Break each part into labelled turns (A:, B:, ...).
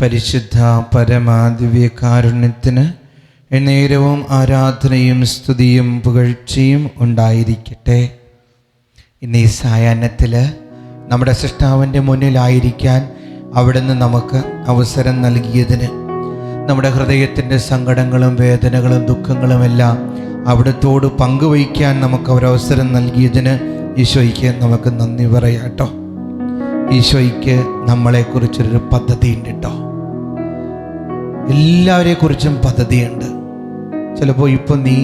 A: പരിശുദ്ധ പരമാദിവ്യകാരുണ്യത്തിന് എന്നേരവും ആരാധനയും സ്തുതിയും പുകഴ്ചയും ഉണ്ടായിരിക്കട്ടെ. ഇന്ന് ഈ സായാഹ്നത്തിൽ നമ്മുടെ സൃഷ്ടാവിൻ്റെ മുന്നിലായിരിക്കാൻ അവിടുന്ന് നമുക്ക് അവസരം നൽകിയതിന്, നമ്മുടെ ഹൃദയത്തിൻ്റെ സങ്കടങ്ങളും വേദനകളും ദുഃഖങ്ങളുമെല്ലാം അവിടുത്തോട് പങ്കുവയ്ക്കാൻ നമുക്ക് ഒരവസരം നൽകിയതിന് ഈശോയ്ക്ക് നമുക്ക് നന്ദി പറയാം കേട്ടോ. ഈശോയ്ക്ക് നമ്മളെക്കുറിച്ചൊരു പദ്ധതി ഉണ്ട് കേട്ടോ. എല്ലാവരെക്കുറിച്ചും പദ്ധതിയുണ്ട്. ചിലപ്പോൾ ഇപ്പം നീ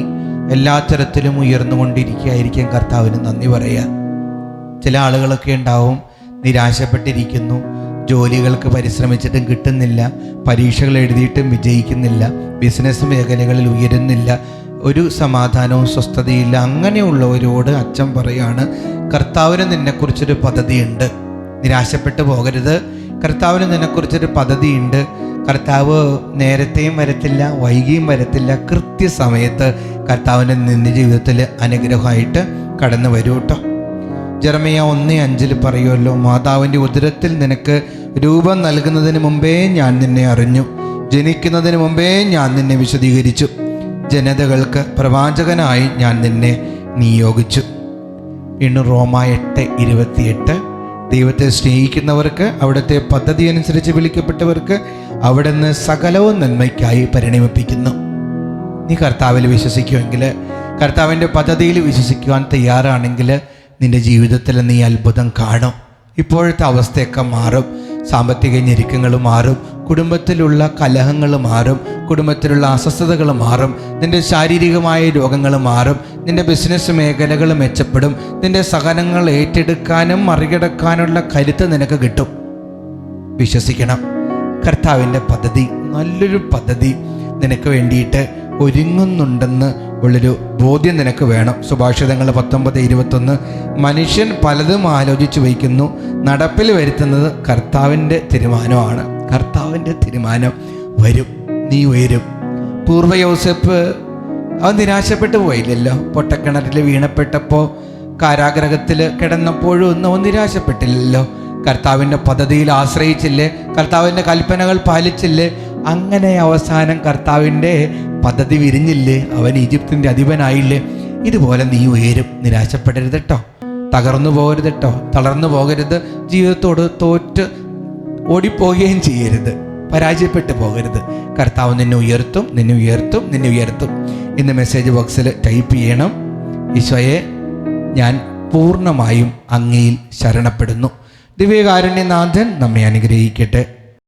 A: എല്ലാ തരത്തിലും ഉയർന്നുകൊണ്ടിരിക്കുകയായിരിക്കും, കർത്താവിന് നന്ദി പറയാൻ. ചില ആളുകളൊക്കെ ഉണ്ടാവും നിരാശപ്പെട്ടിരിക്കുന്നു, ജോലികൾക്ക് പരിശ്രമിച്ചിട്ടും കിട്ടുന്നില്ല, പരീക്ഷകൾ എഴുതിയിട്ടും വിജയിക്കുന്നില്ല, ബിസിനസ് മേഖലകളിൽ ഉയരുന്നില്ല, ഒരു സമാധാനവും സ്വസ്ഥതയില്ല. അങ്ങനെയുള്ളവരോട് അച്ഛൻ പറയാണ്, കർത്താവിന് നിന്നെക്കുറിച്ചൊരു പദ്ധതിയുണ്ട്, നിരാശപ്പെട്ടു പോകരുത്. കർത്താവിന് നിന്നെക്കുറിച്ചൊരു പദ്ധതിയുണ്ട്. കർത്താവ് നേരത്തെയും വരത്തില്ല, വൈകിയും വരത്തില്ല. കൃത്യസമയത്ത് കർത്താവിൻ്റെ നിന്റെ ജീവിതത്തിൽ അനുഗ്രഹമായിട്ട് കടന്നു വരൂ കേട്ടോ. ജെറമ്യാ 1:5 പറയുമല്ലോ, മാതാവിൻ്റെ ഉദരത്തിൽ നിനക്ക് രൂപം നൽകുന്നതിന് മുമ്പേ ഞാൻ നിന്നെ അറിഞ്ഞു, ജനിക്കുന്നതിന് മുമ്പേ ഞാൻ നിന്നെ വിശദീകരിച്ചു, ജനതകൾക്ക് പ്രവാചകനായി ഞാൻ നിന്നെ നിയോഗിച്ചു. വീണ്ടും റോമാ 8:28, ദൈവത്തെ സ്നേഹിക്കുന്നവർക്ക് അവിടുത്തെ പദ്ധതി അനുസരിച്ച് വിളിക്കപ്പെട്ടവർക്ക് അവിടുന്ന് സകലവും നന്മയ്ക്കായി പരിണമിപ്പിക്കുന്നു. നീ കർത്താവിൽ വിശ്വസിക്കുമെങ്കിൽ, കർത്താവിൻ്റെ പദ്ധതിയിൽ വിശ്വസിക്കുവാൻ തയ്യാറാണെങ്കിൽ നിൻ്റെ ജീവിതത്തിൽ നീ അത്ഭുതം കാണും. ഇപ്പോഴത്തെ അവസ്ഥയൊക്കെ മാറും, സാമ്പത്തിക ഞെരുക്കങ്ങൾ മാറും, കുടുംബത്തിലുള്ള കലഹങ്ങൾ മാറും, കുടുംബത്തിലുള്ള അസ്വസ്ഥതകൾ മാറും, നിൻ്റെ ശാരീരികമായ രോഗങ്ങൾ മാറും, നിൻ്റെ ബിസിനസ് മേഖലകൾ മെച്ചപ്പെടും, നിൻ്റെ സഹനങ്ങൾ ഏറ്റെടുക്കാനും മറികടക്കാനുള്ള കരുത്ത് നിനക്ക് കിട്ടും. വിശ്വസിക്കണം. കർത്താവിൻ്റെ പദ്ധതി, നല്ലൊരു പദ്ധതി നിനക്ക് വേണ്ടിയിട്ട് ഒരുങ്ങുന്നുണ്ടെന്ന് ഉള്ളൊരു ബോധ്യം നിനക്ക് വേണം. സുഭാഷിതങ്ങൾ 19:21, മനുഷ്യൻ പലതും ആലോചിച്ച് വയ്ക്കുന്നു, നടപ്പിൽ വരുത്തുന്നത് കർത്താവിൻ്റെ തീരുമാനമാണ്. കർത്താവിൻ്റെ തീരുമാനം വരും, നീ ഉയരും. പൂർവ്വ യോസേപ്പ് അവൻ നിരാശപ്പെട്ടു പോയില്ലല്ലോ. പൊട്ടക്കിണറിൽ വീണപ്പെട്ടപ്പോൾ, കാരാഗ്രഹത്തിൽ കിടന്നപ്പോഴും ഒന്നും അവൻ നിരാശപ്പെട്ടില്ലല്ലോ. കർത്താവിൻ്റെ പദ്ധതിയിൽ ആശ്രയിച്ചില്ലേ, കർത്താവിൻ്റെ കൽപ്പനകൾ പാലിച്ചില്ലേ, അങ്ങനെ അവസാനം കർത്താവിൻ്റെ പദ്ധതി വിരിഞ്ഞില്ലേ, അവൻ ഈജിപ്തിൻ്റെ അധിപനായില്ലേ. ഇതുപോലെ നീ ഉയരും. നിരാശപ്പെടരുത് കേട്ടോ, തകർന്നു പോകരുത് കേട്ടോ, തളർന്നു പോകരുത്, ജീവിതത്തോട് തോറ്റ് ഓടിപ്പോവുകയും ചെയ്യരുത്, പരാജയപ്പെട്ടു പോകരുത്. കർത്താവ് നിന്നെ ഉയർത്തും, നിന്നെ ഉയർത്തും, നിന്നെ ഉയർത്തും. ഇന്ന് മെസ്സേജ് ബോക്സിൽ ടൈപ്പ് ചെയ്യണം, ഈശോയെ ഞാൻ പൂർണ്ണമായും അങ്ങയിൽ ശരണപ്പെടുന്നു. ദിവ്യകാരുണ്യനാഥൻ നമ്മെ അനുഗ്രഹിക്കട്ടെ.